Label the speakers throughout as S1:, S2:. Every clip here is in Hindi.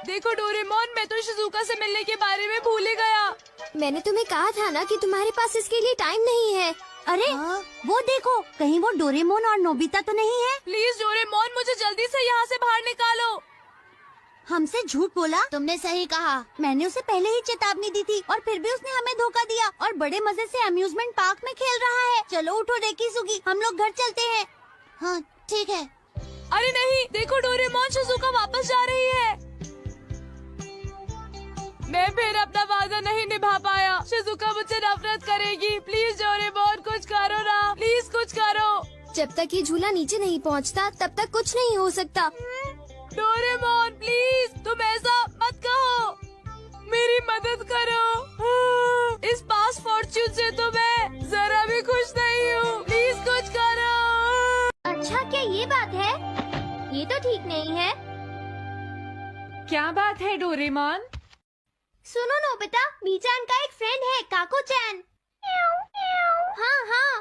S1: देखो डोरेमोन, मैं तो शिजुका से मिलने के बारे में भूल ही गया।
S2: मैंने तुम्हें कहा था ना कि तुम्हारे पास इसके लिए टाइम नहीं है।
S3: अरे वो देखो, कहीं वो डोरेमोन और नोबिता तो नहीं है?
S1: प्लीज डोरेमोन, मुझे जल्दी से यहाँ से बाहर निकालो।
S3: हमसे झूठ बोला?
S2: तुमने सही कहा।
S3: मैंने उसे पहले ही चेतावनी दी थी और फिर भी उसने हमें धोखा दिया और बड़े मजे से अम्यूजमेंट पार्क में खेल रहा है। चलो उठो रेकिसुगी, हम लोग घर चलते हैं।
S2: हाँ ठीक है।
S1: अरे नहीं, देखो डोरेमोन, शिजुका वापस जा रही है। मैं फिर अपना वादा नहीं निभा पाया। शिजुका मुझसे नफरत करेगी। प्लीज डोरेमोन, कुछ करो ना, प्लीज कुछ करो।
S2: जब तक ये झूला नीचे नहीं पहुंचता, तब तक कुछ नहीं हो सकता।
S1: डोरेमोन प्लीज, तुम ऐसा मत कहो, मेरी मदद करो। इस पास फॉर्च्यून से तो मैं जरा भी खुश नहीं हूँ। प्लीज कुछ करो।
S2: अच्छा, क्या ये बात है? ये तो ठीक नहीं है।
S1: क्या बात है डोरेमोन?
S2: सुनो नोबिता, मीचान का एक फ्रेंड है, काको-चैन। हाँ हाँ,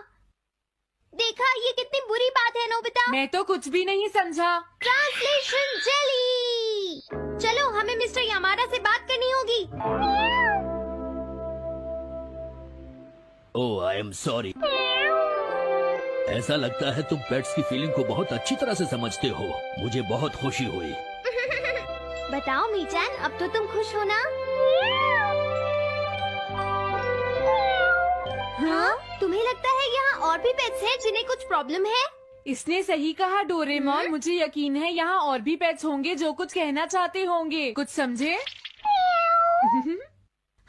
S2: देखा, ये कितनी बुरी बात है नोबिता।
S1: मैं तो कुछ भी नहीं समझा।
S2: Translation jelly. चलो, हमें मिस्टर यामारा से बात करनी होगी।
S4: ओह, आई एम सॉरी। ऐसा लगता है तुम पेट्स की फीलिंग को बहुत अच्छी तरह से समझते हो। मुझे बहुत खुशी हुई।
S2: बताओ मीचान, अब तो तुम खुश हो ना? हाँ? तुम्हें लगता है यहाँ और भी पेट्स हैं जिन्हें कुछ प्रॉब्लम है?
S1: इसने सही कहा डोरेमोन, मुझे यकीन है यहाँ और भी पेट्स होंगे जो कुछ कहना चाहते होंगे। कुछ समझे?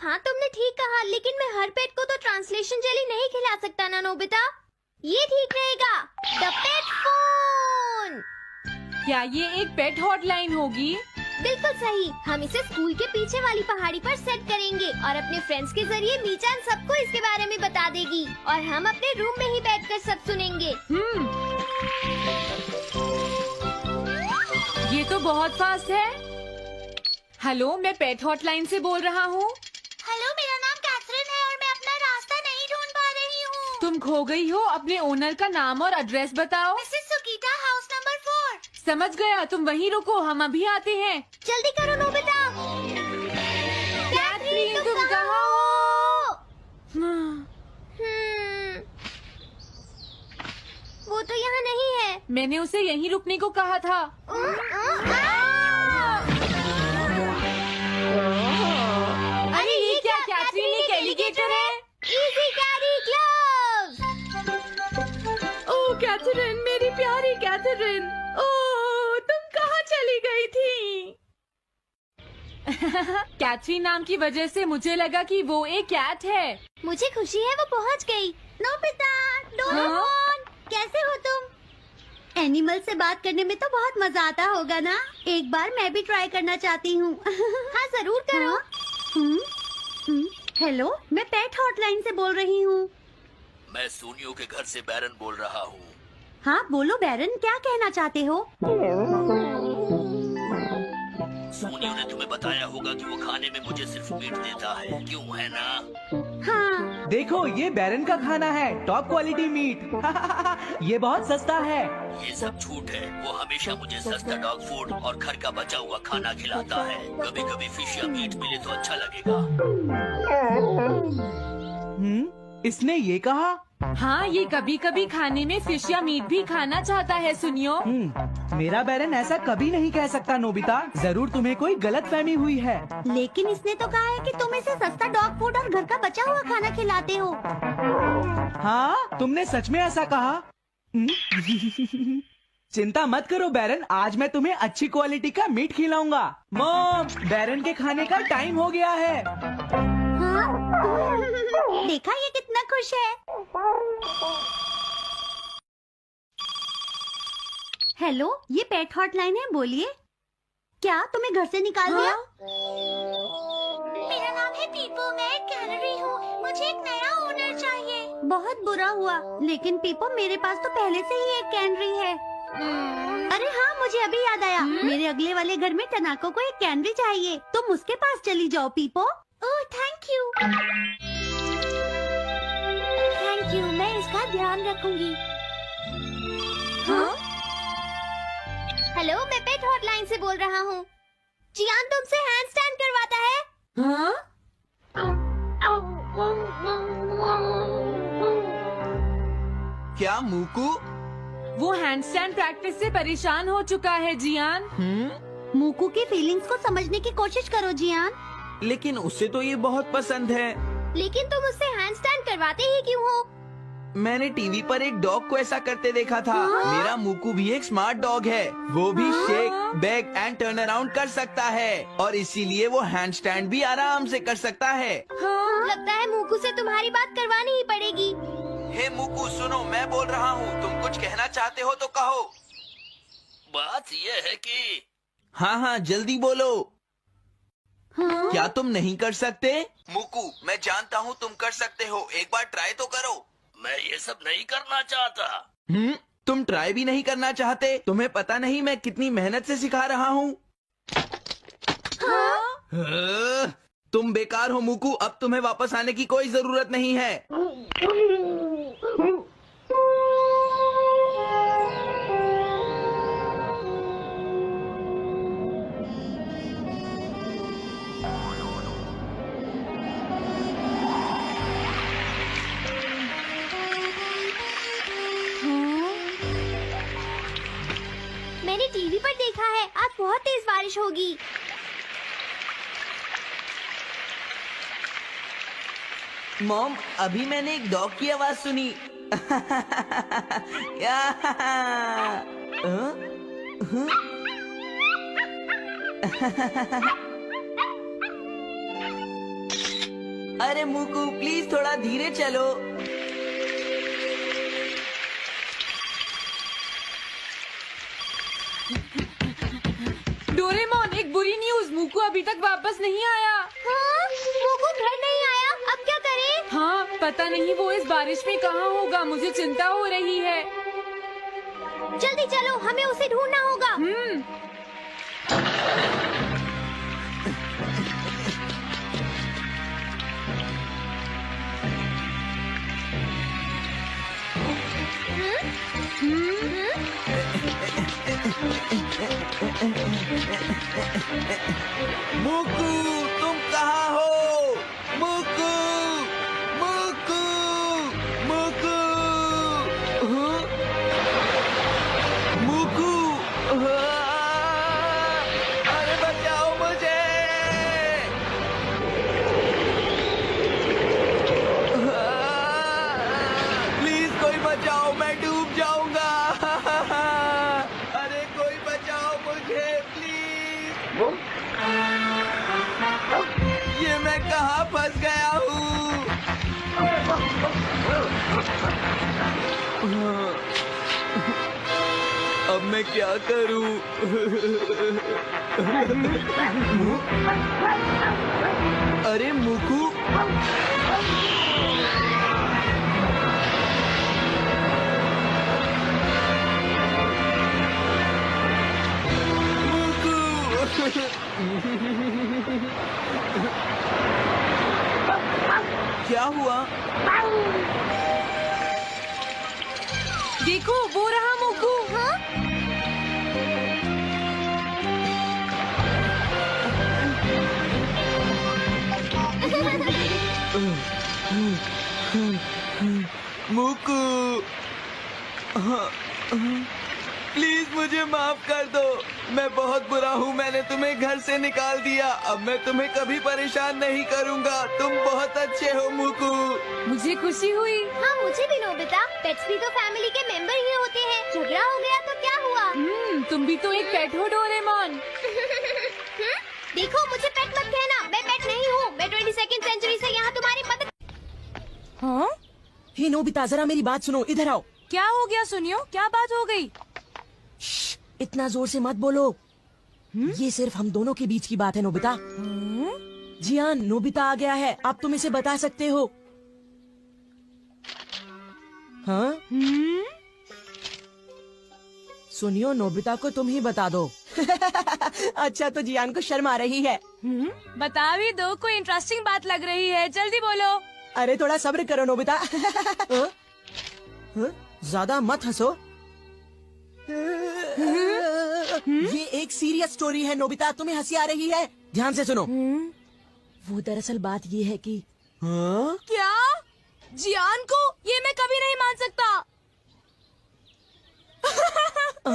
S2: हाँ, तुमने ठीक कहा, लेकिन मैं हर पेट को तो ट्रांसलेशन जेली नहीं खिला सकता ना नोबिता। ये ठीक रहेगा। The pet phone.
S1: क्या ये एक पेट हॉटलाइन होगी?
S2: बिल्कुल सही। हम इसे स्कूल के पीछे वाली पहाड़ी पर सेट करेंगे और अपने फ्रेंड्स के जरिए मीचान सबको इसके बारे में बता देगी और हम अपने रूम में ही बैठकर सब सुनेंगे।
S1: ये तो बहुत फास्ट है। हेलो, मैं पेट हॉटलाइन से बोल रहा हूँ।
S2: हेलो, मेरा नाम कैथरीन है और मैं अपना रास्ता नहीं ढूंढ पा रही हूँ।
S1: तुम खो गई हो, अपने ओनर का नाम और एड्रेस बताओ।
S2: मिसेस सुकीटा, हाउस नंबर 4।
S1: समझ गया, तुम वहीं रुको, हम अभी आते हैं।
S2: जल्दी करो नोबिता।
S1: कैथरीन, तुम कहाँ हो?
S2: वो तो यहाँ नहीं है।
S1: मैंने उसे यहीं रुकने को कहा था। अरे ये क्या, कैथरीन एक एलिगेटर है?
S2: Easy carry gloves.
S1: Oh Catherine, मेरी प्यारी कैथरीन, ओह तुम कहाँ चली गई थी? कैथरीन नाम की वजह से मुझे लगा कि वो एक कैट है।
S2: मुझे खुशी है वो पहुँच गई। नोबिता, डोरेमोन, कैसे हो तुम?
S3: एनिमल से बात करने में तो बहुत मजा आता होगा ना? एक बार मैं भी ट्राई करना चाहती हूँ।
S2: हाँ जरूर करो।
S3: हेलो, मैं पेट हॉटलाइन से बोल रही हूँ।
S4: मैं सोनियो के घर से बैरन बोल रहा हूँ।
S3: हाँ बोलो बैरन, क्या कहना चाहते हो?
S4: सोनियो ने तुम्हें बताया होगा कि वो खाने में मुझे सिर्फ मीट देता है, क्यों है ना?
S3: हाँ।
S5: देखो, ये बैरन का खाना है, टॉप क्वालिटी मीट। ये बहुत सस्ता है।
S4: ये सब झूठ है। वो हमेशा मुझे सस्ता डॉग फूड और घर का बचा हुआ खाना खिलाता है। कभी कभी फिश या मीट मिले तो अच्छा लगेगा।
S5: इसने ये कहा?
S1: हाँ, ये कभी कभी खाने में फिश या मीट भी खाना चाहता है। सुनियो,
S5: मेरा बैरन ऐसा कभी नहीं कह सकता नोबिता। जरूर तुम्हें कोई गलतफहमी हुई है।
S3: लेकिन इसने तो कहा है कि तुम इसे सस्ता डॉग फूड और घर का बचा हुआ खाना खिलाते हो।
S5: हाँ, तुमने सच में ऐसा कहा? चिंता मत करो बैरन, आज मैं तुम्हें अच्छी क्वालिटी का मीट खिलाऊंगा। मॉम, बैरन के खाने का टाइम हो गया है।
S3: हाँ? देखा, ये कितना खुश है। हेलो, ये पेट हॉटलाइन है, बोलिए। क्या तुम्हें घर से निकाल दिया?
S2: मेरा नाम है पीपो, मैं एक कैनरी हूँ। मुझे एक नया ओनर चाहिए।
S3: बहुत बुरा हुआ, लेकिन पीपो मेरे पास तो पहले से ही एक कैनरी है। अरे हाँ, मुझे अभी याद आया। मेरे अगले वाले घर में टनाको को एक कैनरी चाहिए। तुम उसके पास चली जाओ पीपो।
S2: Oh thank you. Thank you, मैं इसका ध्यान रखूंगी।
S3: हाँ?
S2: हेलो, मैं पेट हॉटलाइन से बोल रहा हूँ। जियान तुमसे हैंड स्टैंड करवाता है।
S1: हाँ?
S5: क्या मूकू?
S1: वो हैंडस्टैंड प्रैक्टिस से परेशान हो चुका है जियान।
S3: मूकू की फीलिंग्स को समझने की कोशिश करो जियान।
S5: लेकिन उसे तो ये बहुत पसंद है।
S2: लेकिन तुम उससे हैंड स्टैंड करवाते ही क्यों हो?
S5: मैंने टीवी पर एक डॉग को ऐसा करते देखा था। मेरा मूकू भी एक स्मार्ट डॉग है। वो भी shake, back and turn around कर सकता है और इसीलिए वो हैंड स्टैंड भी आराम से कर सकता है।
S2: लगता है मूकू से तुम्हारी बात करवानी ही पड़ेगी।
S5: हे मूकू सुनो, मैं बोल रहा हूँ, तुम कुछ कहना चाहते हो तो कहो।
S4: बात यह है कि
S5: हाँ हाँ जल्दी बोलो। क्या तुम नहीं कर सकते? मूकू मैं जानता हूँ तुम कर सकते हो, एक बार ट्राई तो करो।
S4: मैं ये सब नहीं करना चाहता।
S5: तुम ट्राई भी नहीं करना चाहते? तुम्हें पता नहीं मैं कितनी मेहनत से सिखा रहा हूँ। तुम बेकार हो मूकू, अब तुम्हें वापस आने की कोई जरूरत नहीं है।
S2: मैंने टीवी पर देखा है आज बहुत तेज बारिश होगी।
S5: मॉम, अभी मैंने एक डॉग की आवाज सुनी। या अरे मूकू प्लीज थोड़ा धीरे चलो।
S1: डोरेमोन, एक बुरी न्यूज, मूकू अभी तक वापस नहीं आया।
S2: हाँ? मूकू घर नहीं आया, अब क्या करें?
S1: हाँ, पता नहीं वो इस बारिश में कहाँ होगा, मुझे चिंता हो रही है।
S2: जल्दी चलो, हमें उसे ढूंढना होगा।
S5: मूकू तुम कहाँ हो? मूकू मूकू मूकू मूकू अरे बचाओ मुझे। प्लीज कोई बचाओ, मैं डूब जाऊंगा। अरे कोई बचाओ मुझे प्लीज। ये मैं कहाँ फंस गया हूँ? अब मैं क्या करूँ? अरे मूकू क्या हुआ?
S1: देखो वो रहा मूकू।
S2: हाँ?
S5: मूकू प्लीज मुझे माफ कर दो, मैं बहुत बुरा हूँ, मैंने तुम्हें घर से निकाल दिया। अब मैं तुम्हें कभी परेशान नहीं करूँगा, तुम बहुत अच्छे हो मूकू।
S1: मुझे खुशी हुई।
S2: हाँ मुझे भी नोबिता, पेट्स भी तो फैमिली के मेंबर ही होते हैं। झगड़ा हो गया तो क्या हुआ?
S1: तुम भी तो एक पेट हो डोरेमोन।
S2: देखो मुझे पेट मत कहना, मैं पेट नहीं हूँ। मैं 22वीं सेंचुरी से यहाँ तुम्हारी मदद।
S1: हाँ?
S6: हे नोबिता जरा मेरी बात सुनो, इधर आओ।
S1: क्या हो गया सुनियो, क्या बात हो गई?
S6: इतना जोर से मत बोलो। ये सिर्फ हम दोनों के बीच की बात है नोबिता। जियान, नोबिता आ गया है, आप तुम इसे बता सकते हो। हाँ? सुनियो, नोबिता को तुम ही बता दो। अच्छा तो जियान को शर्म आ रही है।
S1: बता भी दो, कोई इंटरेस्टिंग बात लग रही है, जल्दी बोलो।
S6: अरे थोड़ा सब्र करो नोबिता। हाँ? हाँ? ज्यादा मत हंसो। ये एक सीरियस स्टोरी है नोबिता, तुम्हें हंसी आ रही है? ध्यान से सुनो। वो दरअसल बात ये है कि
S1: क्या? जियान को? ये मैं कभी नहीं मान सकता।